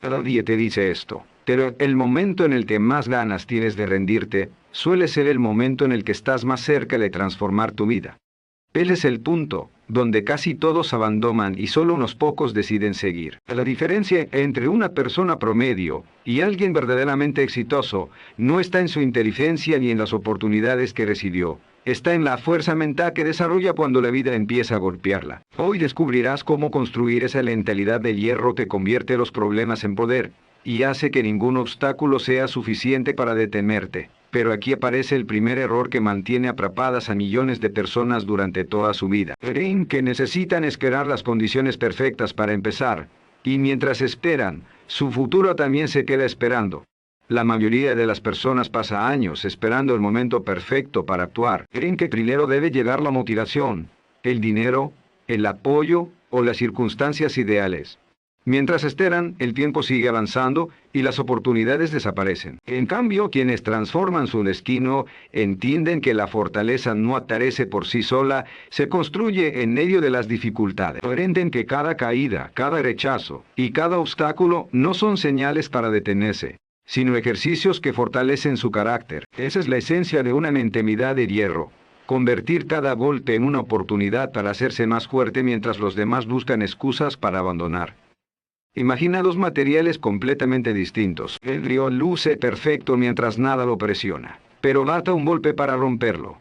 Nadie te dice esto, pero el momento en el que más ganas tienes de rendirte, suele ser el momento en el que estás más cerca de transformar tu vida. Él es el punto, donde casi todos abandonan y solo unos pocos deciden seguir. La diferencia entre una persona promedio y alguien verdaderamente exitoso no está en su inteligencia ni en las oportunidades que recibió. Está en la fuerza mental que desarrolla cuando la vida empieza a golpearla. Hoy descubrirás cómo construir esa mentalidad de hierro que convierte los problemas en poder y hace que ningún obstáculo sea suficiente para detenerte. Pero aquí aparece el primer error que mantiene atrapadas a millones de personas durante toda su vida. Creen que necesitan esperar las condiciones perfectas para empezar, y mientras esperan, su futuro también se queda esperando. La mayoría de las personas pasa años esperando el momento perfecto para actuar. Creen que primero debe llegar la motivación, el dinero, el apoyo o las circunstancias ideales. Mientras esperan, el tiempo sigue avanzando y las oportunidades desaparecen. En cambio, quienes transforman su destino entienden que la fortaleza no aparece por sí sola, se construye en medio de las dificultades. Aprenden que cada caída, cada rechazo y cada obstáculo no son señales para detenerse, sino ejercicios que fortalecen su carácter. Esa es la esencia de una mentalidad de hierro. Convertir cada golpe en una oportunidad para hacerse más fuerte mientras los demás buscan excusas para abandonar. Imagina dos materiales completamente distintos. El río luce perfecto mientras nada lo presiona, pero basta un golpe para romperlo.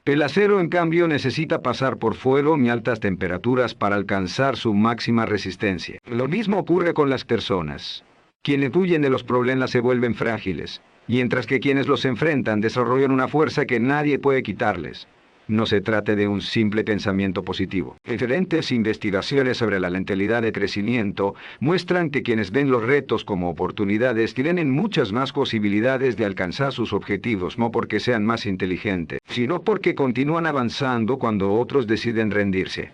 El acero, en cambio, necesita pasar por fuego y altas temperaturas para alcanzar su máxima resistencia. Lo mismo ocurre con las personas. Quienes huyen de los problemas se vuelven frágiles, mientras que quienes los enfrentan desarrollan una fuerza que nadie puede quitarles. No se trata de un simple pensamiento positivo. Diferentes investigaciones sobre la mentalidad de crecimiento muestran que quienes ven los retos como oportunidades tienen muchas más posibilidades de alcanzar sus objetivos, no porque sean más inteligentes, sino porque continúan avanzando cuando otros deciden rendirse.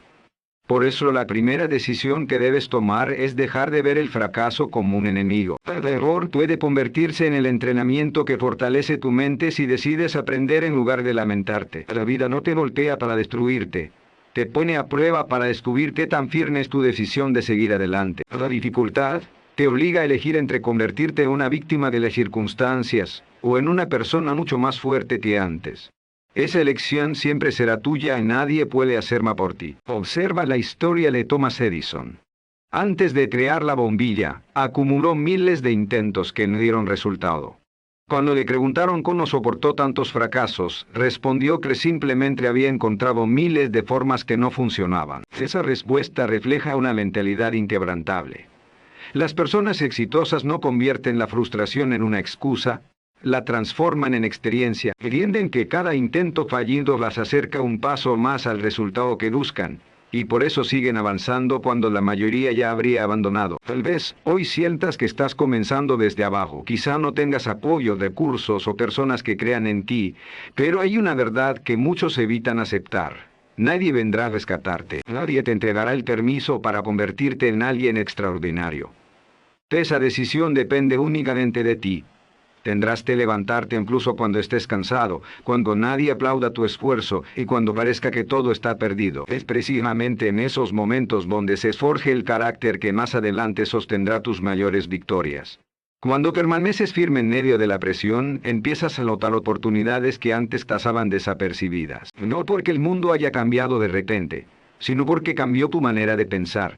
Por eso la primera decisión que debes tomar es dejar de ver el fracaso como un enemigo. El error puede convertirse en el entrenamiento que fortalece tu mente si decides aprender en lugar de lamentarte. La vida no te golpea para destruirte. Te pone a prueba para descubrir qué tan firme es tu decisión de seguir adelante. La dificultad te obliga a elegir entre convertirte en una víctima de las circunstancias o en una persona mucho más fuerte que antes. Esa elección siempre será tuya y nadie puede hacer más por ti. Observa la historia de Thomas Edison. Antes de crear la bombilla, acumuló miles de intentos que no dieron resultado. Cuando le preguntaron cómo soportó tantos fracasos, respondió que simplemente había encontrado miles de formas que no funcionaban. Esa respuesta refleja una mentalidad inquebrantable. Las personas exitosas no convierten la frustración en una excusa, la transforman en experiencia. Entienden que cada intento fallido las acerca un paso más al resultado que buscan, y por eso siguen avanzando cuando la mayoría ya habría abandonado. Tal vez hoy sientas que estás comenzando desde abajo, quizá no tengas apoyo de cursos o personas que crean en ti, pero hay una verdad que muchos evitan aceptar. Nadie vendrá a rescatarte, nadie te entregará el permiso para convertirte en alguien extraordinario. Esa decisión depende únicamente de ti. Tendrás que levantarte incluso cuando estés cansado, cuando nadie aplauda tu esfuerzo y cuando parezca que todo está perdido. Es precisamente en esos momentos donde se forja el carácter que más adelante sostendrá tus mayores victorias. Cuando permaneces firme en medio de la presión, empiezas a notar oportunidades que antes pasaban desapercibidas. No porque el mundo haya cambiado de repente, sino porque cambió tu manera de pensar.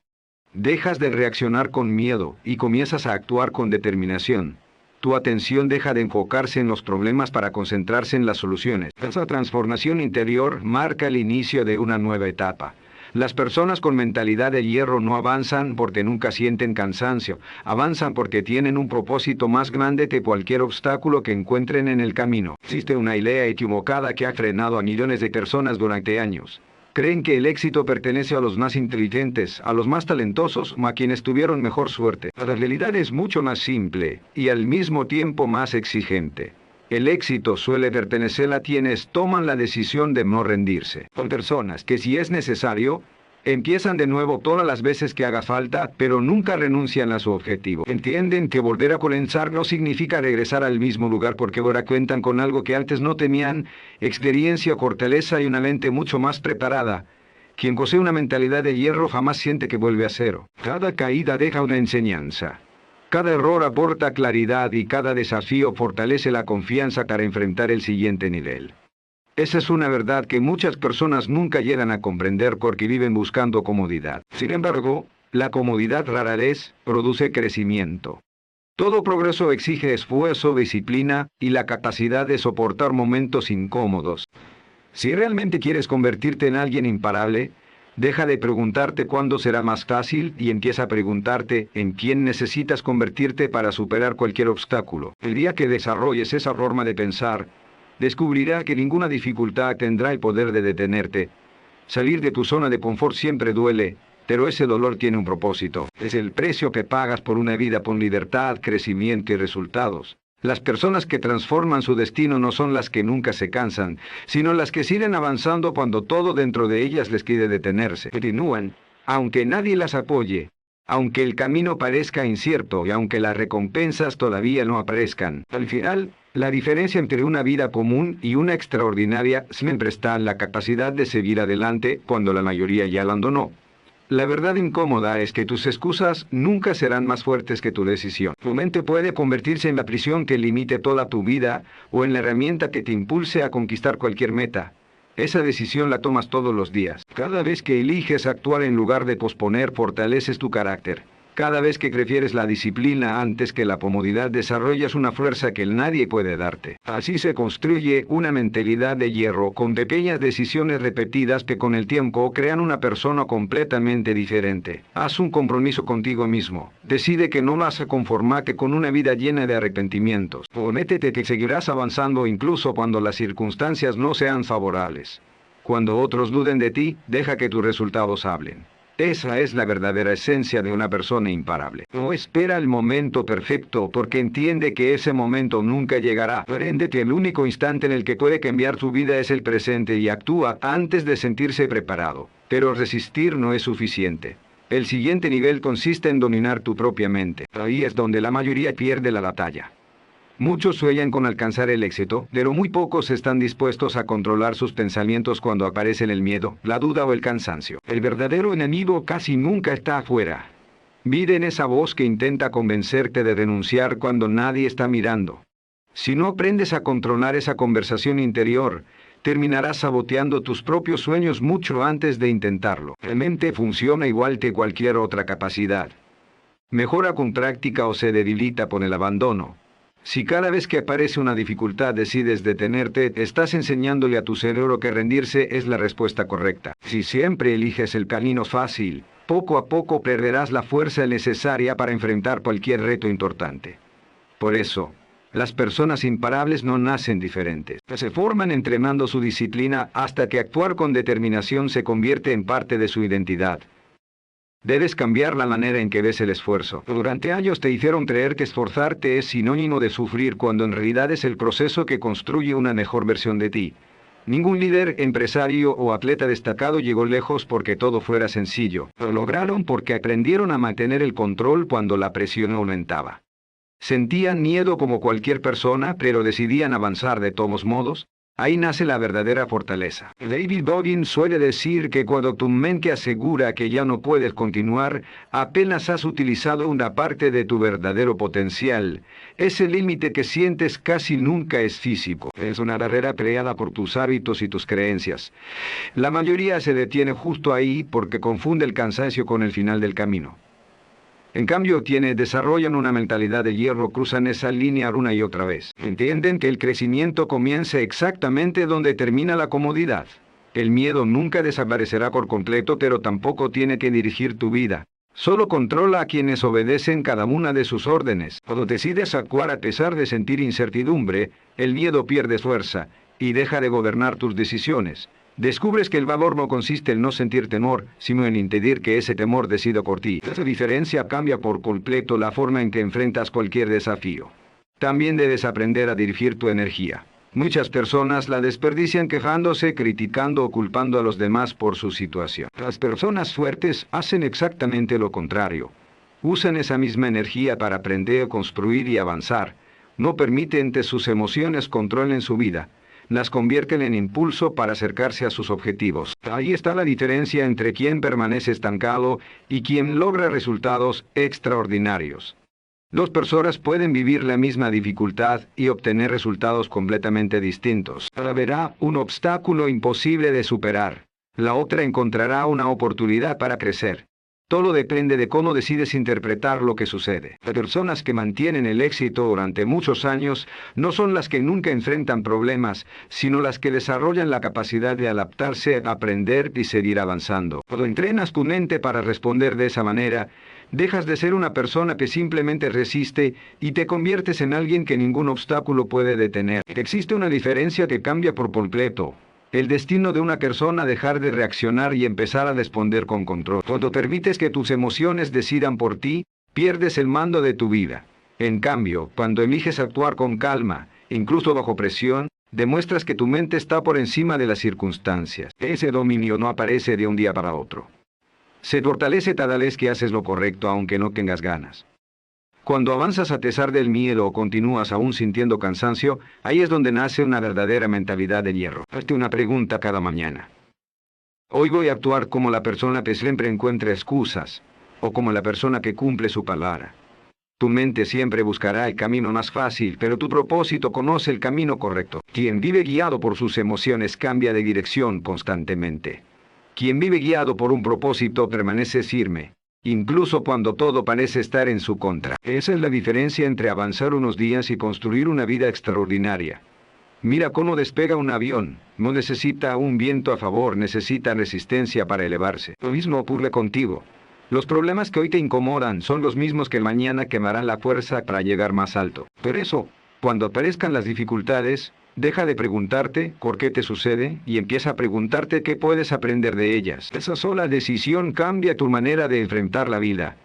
Dejas de reaccionar con miedo y comienzas a actuar con determinación. Tu atención deja de enfocarse en los problemas para concentrarse en las soluciones. Esa transformación interior marca el inicio de una nueva etapa. Las personas con mentalidad de hierro no avanzan porque nunca sienten cansancio, avanzan porque tienen un propósito más grande que cualquier obstáculo que encuentren en el camino. Existe una idea equivocada que ha frenado a millones de personas durante años. Creen que el éxito pertenece a los más inteligentes, a los más talentosos o a quienes tuvieron mejor suerte. La realidad es mucho más simple y al mismo tiempo más exigente. El éxito suele pertenecer a quienes toman la decisión de no rendirse. Son personas que, si es necesario, empiezan de nuevo todas las veces que haga falta, pero nunca renuncian a su objetivo. Entienden que volver a comenzar no significa regresar al mismo lugar porque ahora cuentan con algo que antes no tenían: experiencia, fortaleza y una mente mucho más preparada. Quien posee una mentalidad de hierro jamás siente que vuelve a cero. Cada caída deja una enseñanza. Cada error aporta claridad y cada desafío fortalece la confianza para enfrentar el siguiente nivel. Esa es una verdad que muchas personas nunca llegan a comprender porque viven buscando comodidad. Sin embargo, la comodidad rara vez produce crecimiento. Todo progreso exige esfuerzo, disciplina y la capacidad de soportar momentos incómodos. Si realmente quieres convertirte en alguien imparable, deja de preguntarte cuándo será más fácil y empieza a preguntarte en quién necesitas convertirte para superar cualquier obstáculo. El día que desarrolles esa forma de pensar, descubrirá que ninguna dificultad tendrá el poder de detenerte. Salir de tu zona de confort siempre duele, pero ese dolor tiene un propósito. Es el precio que pagas por una vida con libertad, crecimiento y resultados. Las personas que transforman su destino no son las que nunca se cansan, sino las que siguen avanzando cuando todo dentro de ellas les quiere detenerse. Continúan, aunque nadie las apoye, aunque el camino parezca incierto y aunque las recompensas todavía no aparezcan. Al final, la diferencia entre una vida común y una extraordinaria siempre está en la capacidad de seguir adelante cuando la mayoría ya abandonó. La verdad incómoda es que tus excusas nunca serán más fuertes que tu decisión. Tu mente puede convertirse en la prisión que limite toda tu vida o en la herramienta que te impulse a conquistar cualquier meta. Esa decisión la tomas todos los días. Cada vez que eliges actuar en lugar de posponer, fortaleces tu carácter. Cada vez que prefieres la disciplina antes que la comodidad, desarrollas una fuerza que nadie puede darte. Así se construye una mentalidad de hierro con pequeñas decisiones repetidas que con el tiempo crean una persona completamente diferente. Haz un compromiso contigo mismo. Decide que no vas a conformarte con una vida llena de arrepentimientos. Prométete que seguirás avanzando incluso cuando las circunstancias no sean favorables. Cuando otros duden de ti, deja que tus resultados hablen. Esa es la verdadera esencia de una persona imparable. No espera el momento perfecto porque entiende que ese momento nunca llegará. Aprende que el único instante en el que puede cambiar tu vida es el presente y actúa antes de sentirse preparado. Pero resistir no es suficiente. El siguiente nivel consiste en dominar tu propia mente. Ahí es donde la mayoría pierde la batalla. Muchos sueñan con alcanzar el éxito, pero muy pocos están dispuestos a controlar sus pensamientos cuando aparecen el miedo, la duda o el cansancio. El verdadero enemigo casi nunca está afuera. Mira en esa voz que intenta convencerte de renunciar cuando nadie está mirando. Si no aprendes a controlar esa conversación interior, terminarás saboteando tus propios sueños mucho antes de intentarlo. La mente funciona igual que cualquier otra capacidad. Mejora con práctica o se debilita por el abandono. Si cada vez que aparece una dificultad decides detenerte, estás enseñándole a tu cerebro que rendirse es la respuesta correcta. Si siempre eliges el camino fácil, poco a poco perderás la fuerza necesaria para enfrentar cualquier reto importante. Por eso, las personas imparables no nacen diferentes. Se forman entrenando su disciplina hasta que actuar con determinación se convierte en parte de su identidad. Debes cambiar la manera en que ves el esfuerzo. Durante años te hicieron creer que esforzarte es sinónimo de sufrir cuando en realidad es el proceso que construye una mejor versión de ti. Ningún líder, empresario o atleta destacado llegó lejos porque todo fuera sencillo. Lo lograron porque aprendieron a mantener el control cuando la presión aumentaba. Sentían miedo como cualquier persona, pero decidían avanzar de todos modos. Ahí nace la verdadera fortaleza. David Goggins suele decir que cuando tu mente asegura que ya no puedes continuar, apenas has utilizado una parte de tu verdadero potencial. Ese límite que sientes casi nunca es físico. Es una barrera creada por tus hábitos y tus creencias. La mayoría se detiene justo ahí porque confunde el cansancio con el final del camino. En cambio, quienes desarrollan una mentalidad de hierro cruzan esa línea una y otra vez. Entienden que el crecimiento comienza exactamente donde termina la comodidad. El miedo nunca desaparecerá por completo, pero tampoco tiene que dirigir tu vida. Solo controla a quienes obedecen cada una de sus órdenes. Cuando decides actuar a pesar de sentir incertidumbre, el miedo pierde fuerza y deja de gobernar tus decisiones. Descubres que el valor no consiste en no sentir temor, sino en impedir que ese temor decida por ti. Esa diferencia cambia por completo la forma en que enfrentas cualquier desafío. También debes aprender a dirigir tu energía. Muchas personas la desperdician quejándose, criticando o culpando a los demás por su situación. Las personas fuertes hacen exactamente lo contrario. Usan esa misma energía para aprender, construir y avanzar. No permiten que sus emociones controlen su vida. Las convierten en impulso para acercarse a sus objetivos. Ahí está la diferencia entre quien permanece estancado y quien logra resultados extraordinarios. Dos personas pueden vivir la misma dificultad y obtener resultados completamente distintos. Habrá un obstáculo imposible de superar. La otra encontrará una oportunidad para crecer. Todo depende de cómo decides interpretar lo que sucede. Las personas que mantienen el éxito durante muchos años no son las que nunca enfrentan problemas, sino las que desarrollan la capacidad de adaptarse, aprender y seguir avanzando. Cuando entrenas tu mente para responder de esa manera, dejas de ser una persona que simplemente resiste y te conviertes en alguien que ningún obstáculo puede detener. Existe una diferencia que cambia por completo. El destino de una persona dejar de reaccionar y empezar a responder con control. Cuando permites que tus emociones decidan por ti, pierdes el mando de tu vida. En cambio, cuando eliges actuar con calma, incluso bajo presión, demuestras que tu mente está por encima de las circunstancias. Ese dominio no aparece de un día para otro. Se fortalece cada vez que haces lo correcto aunque no tengas ganas. Cuando avanzas a pesar del miedo o continúas aún sintiendo cansancio, ahí es donde nace una verdadera mentalidad de hierro. Hazte una pregunta cada mañana. Hoy voy a actuar como la persona que siempre encuentra excusas, o como la persona que cumple su palabra. Tu mente siempre buscará el camino más fácil, pero tu propósito conoce el camino correcto. Quien vive guiado por sus emociones cambia de dirección constantemente. Quien vive guiado por un propósito permanece firme, incluso cuando todo parece estar en su contra. Esa es la diferencia entre avanzar unos días y construir una vida extraordinaria. Mira cómo despega un avión. No necesita un viento a favor, necesita resistencia para elevarse. Lo mismo ocurre contigo. Los problemas que hoy te incomodan son los mismos que mañana quemarán la fuerza para llegar más alto. Por eso, cuando aparezcan las dificultades, deja de preguntarte por qué te sucede y empieza a preguntarte qué puedes aprender de ellas. Esa sola decisión cambia tu manera de enfrentar la vida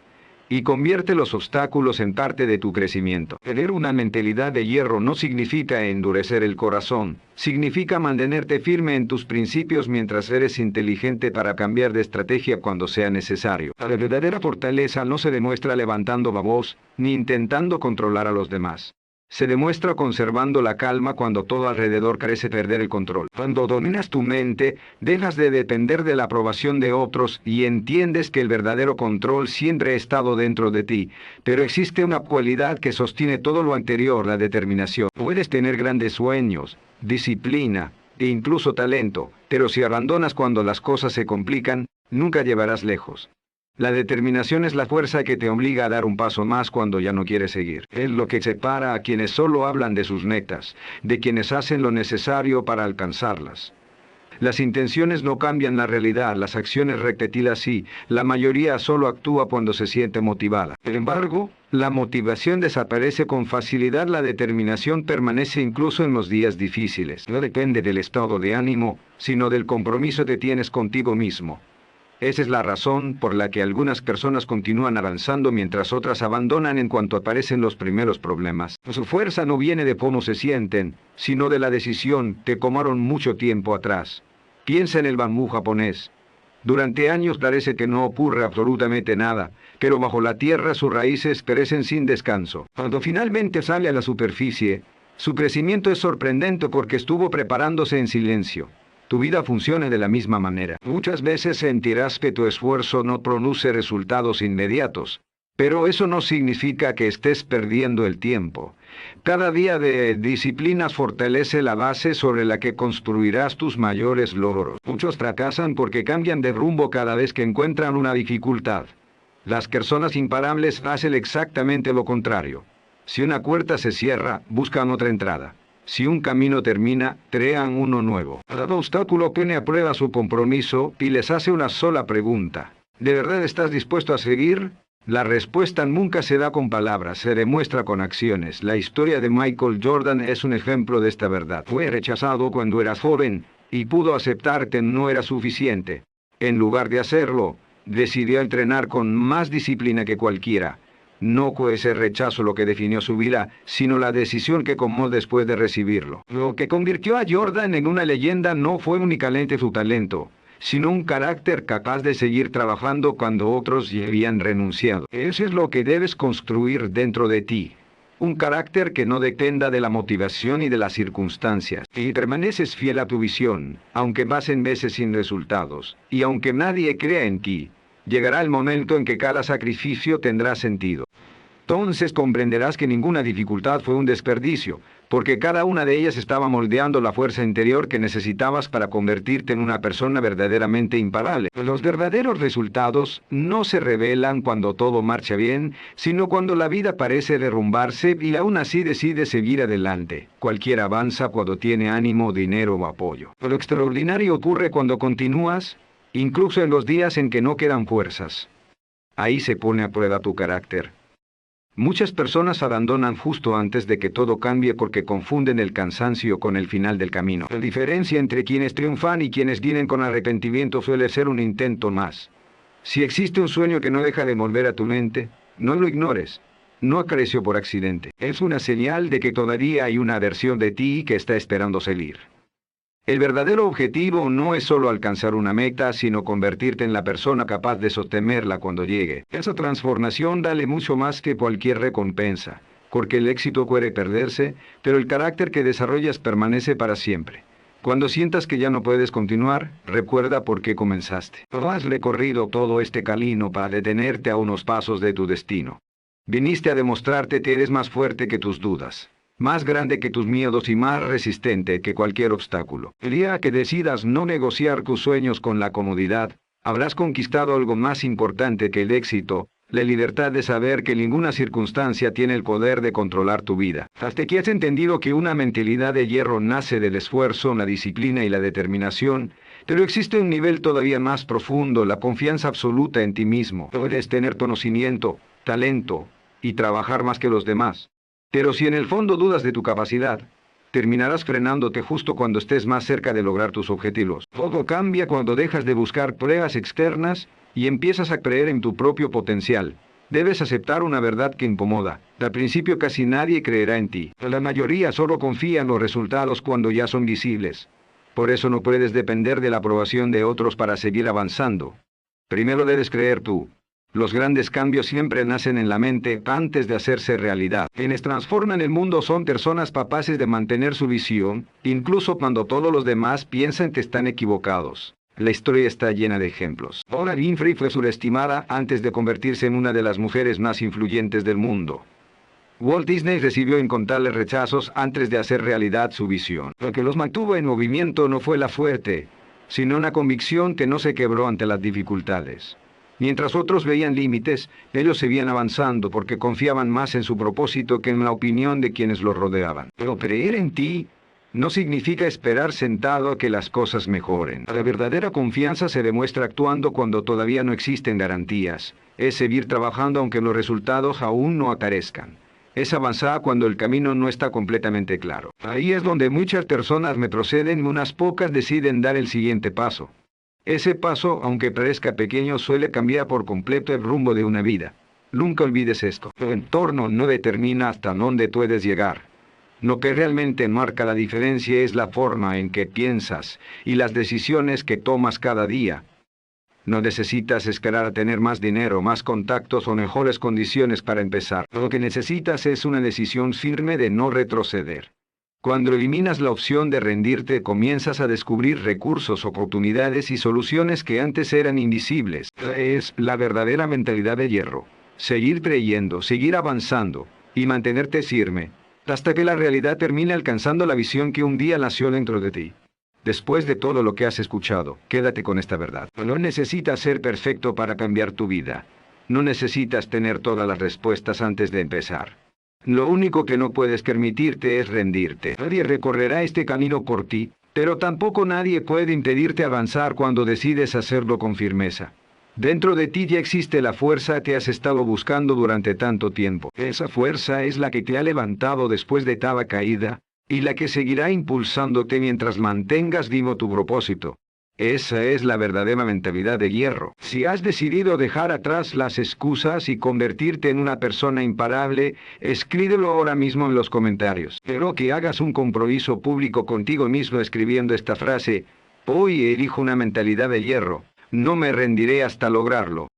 y convierte los obstáculos en parte de tu crecimiento. Tener una mentalidad de hierro no significa endurecer el corazón, significa mantenerte firme en tus principios mientras eres inteligente para cambiar de estrategia cuando sea necesario. La verdadera fortaleza no se demuestra levantando la voz ni intentando controlar a los demás. Se demuestra conservando la calma cuando todo alrededor parece perder el control. Cuando dominas tu mente, dejas de depender de la aprobación de otros y entiendes que el verdadero control siempre ha estado dentro de ti. Pero existe una cualidad que sostiene todo lo anterior, la determinación. Puedes tener grandes sueños, disciplina e incluso talento, pero si abandonas cuando las cosas se complican, nunca llevarás lejos. La determinación es la fuerza que te obliga a dar un paso más cuando ya no quieres seguir. Es lo que separa a quienes solo hablan de sus metas, de quienes hacen lo necesario para alcanzarlas. Las intenciones no cambian la realidad, las acciones repetidas sí. La mayoría solo actúa cuando se siente motivada. Sin embargo, la motivación desaparece con facilidad, la determinación permanece incluso en los días difíciles. No depende del estado de ánimo, sino del compromiso que tienes contigo mismo. Esa es la razón por la que algunas personas continúan avanzando mientras otras abandonan en cuanto aparecen los primeros problemas. Su fuerza no viene de cómo se sienten, sino de la decisión que tomaron mucho tiempo atrás. Piensa en el bambú japonés. Durante años parece que no ocurre absolutamente nada, pero bajo la tierra sus raíces crecen sin descanso. Cuando finalmente sale a la superficie, su crecimiento es sorprendente porque estuvo preparándose en silencio. Tu vida funciona de la misma manera. Muchas veces sentirás que tu esfuerzo no produce resultados inmediatos, pero eso no significa que estés perdiendo el tiempo. Cada día de disciplinas fortalece la base sobre la que construirás tus mayores logros. Muchos fracasan porque cambian de rumbo cada vez que encuentran una dificultad. Las personas imparables hacen exactamente lo contrario. Si una puerta se cierra, buscan otra entrada. Si un camino termina, crean uno nuevo. Cada obstáculo pone a prueba su compromiso y les hace una sola pregunta. ¿De verdad estás dispuesto a seguir? La respuesta nunca se da con palabras, se demuestra con acciones. La historia de Michael Jordan es un ejemplo de esta verdad. Fue rechazado cuando era joven y pudo aceptar que no era suficiente. En lugar de hacerlo, decidió entrenar con más disciplina que cualquiera. No fue ese rechazo lo que definió su vida, sino la decisión que tomó después de recibirlo. Lo que convirtió a Jordan en una leyenda no fue únicamente su talento, sino un carácter capaz de seguir trabajando cuando otros ya habían renunciado. Eso es lo que debes construir dentro de ti. Un carácter que no dependa de la motivación y de las circunstancias. Y permaneces fiel a tu visión, aunque pasen meses sin resultados, y aunque nadie crea en ti. Llegará el momento en que cada sacrificio tendrá sentido. Entonces comprenderás que ninguna dificultad fue un desperdicio, porque cada una de ellas estaba moldeando la fuerza interior que necesitabas para convertirte en una persona verdaderamente imparable. Los verdaderos resultados no se revelan cuando todo marcha bien, sino cuando la vida parece derrumbarse y aún así decides seguir adelante. Cualquiera avanza cuando tiene ánimo, dinero o apoyo. Lo extraordinario ocurre cuando continúas, incluso en los días en que no quedan fuerzas. Ahí se pone a prueba tu carácter. Muchas personas abandonan justo antes de que todo cambie porque confunden el cansancio con el final del camino. La diferencia entre quienes triunfan y quienes vienen con arrepentimiento suele ser un intento más. Si existe un sueño que no deja de volver a tu mente, no lo ignores. No apareció por accidente. Es una señal de que todavía hay una versión de ti que está esperando salir. El verdadero objetivo no es solo alcanzar una meta, sino convertirte en la persona capaz de sostenerla cuando llegue. Esa transformación vale mucho más que cualquier recompensa, porque el éxito puede perderse, pero el carácter que desarrollas permanece para siempre. Cuando sientas que ya no puedes continuar, recuerda por qué comenzaste. No has recorrido todo este camino para detenerte a unos pasos de tu destino. Viniste a demostrarte que eres más fuerte que tus dudas, más grande que tus miedos y más resistente que cualquier obstáculo. El día que decidas no negociar tus sueños con la comodidad, habrás conquistado algo más importante que el éxito, la libertad de saber que ninguna circunstancia tiene el poder de controlar tu vida. Hasta que has entendido que una mentalidad de hierro nace del esfuerzo, la disciplina y la determinación, pero existe un nivel todavía más profundo, la confianza absoluta en ti mismo. Puedes tener conocimiento, talento y trabajar más que los demás. Pero si en el fondo dudas de tu capacidad, terminarás frenándote justo cuando estés más cerca de lograr tus objetivos. Todo cambia cuando dejas de buscar pruebas externas y empiezas a creer en tu propio potencial. Debes aceptar una verdad que incomoda. Al principio casi nadie creerá en ti. La mayoría solo confía en los resultados cuando ya son visibles. Por eso no puedes depender de la aprobación de otros para seguir avanzando. Primero debes creer tú. Los grandes cambios siempre nacen en la mente antes de hacerse realidad. Quienes transforman el mundo son personas capaces de mantener su visión, incluso cuando todos los demás piensan que están equivocados. La historia está llena de ejemplos. Oprah Winfrey fue subestimada antes de convertirse en una de las mujeres más influyentes del mundo. Walt Disney recibió incontables rechazos antes de hacer realidad su visión. Lo que los mantuvo en movimiento no fue la fuerte, sino una convicción que no se quebró ante las dificultades. Mientras otros veían límites, ellos seguían avanzando porque confiaban más en su propósito que en la opinión de quienes los rodeaban. Pero creer en ti no significa esperar sentado a que las cosas mejoren. La verdadera confianza se demuestra actuando cuando todavía no existen garantías. Es seguir trabajando aunque los resultados aún no aparezcan. Es avanzar cuando el camino no está completamente claro. Ahí es donde muchas personas retroceden, unas pocas deciden dar el siguiente paso. Ese paso, aunque parezca pequeño, suele cambiar por completo el rumbo de una vida. Nunca olvides esto. Tu entorno no determina hasta dónde puedes llegar. Lo que realmente marca la diferencia es la forma en que piensas y las decisiones que tomas cada día. No necesitas esperar a tener más dinero, más contactos o mejores condiciones para empezar. Lo que necesitas es una decisión firme de no retroceder. Cuando eliminas la opción de rendirte, comienzas a descubrir recursos, oportunidades y soluciones que antes eran invisibles. Es la verdadera mentalidad de hierro. Seguir creyendo, seguir avanzando y mantenerte firme, hasta que la realidad termine alcanzando la visión que un día nació dentro de ti. Después de todo lo que has escuchado, quédate con esta verdad. No necesitas ser perfecto para cambiar tu vida. No necesitas tener todas las respuestas antes de empezar. Lo único que no puedes permitirte es rendirte. Nadie recorrerá este camino por ti, pero tampoco nadie puede impedirte avanzar cuando decides hacerlo con firmeza. Dentro de ti ya existe la fuerza que has estado buscando durante tanto tiempo. Esa fuerza es la que te ha levantado después de cada caída, y la que seguirá impulsándote mientras mantengas vivo tu propósito. Esa es la verdadera mentalidad de hierro. Si has decidido dejar atrás las excusas y convertirte en una persona imparable, escríbelo ahora mismo en los comentarios. Espero que hagas un compromiso público contigo mismo escribiendo esta frase: hoy elijo una mentalidad de hierro. No me rendiré hasta lograrlo.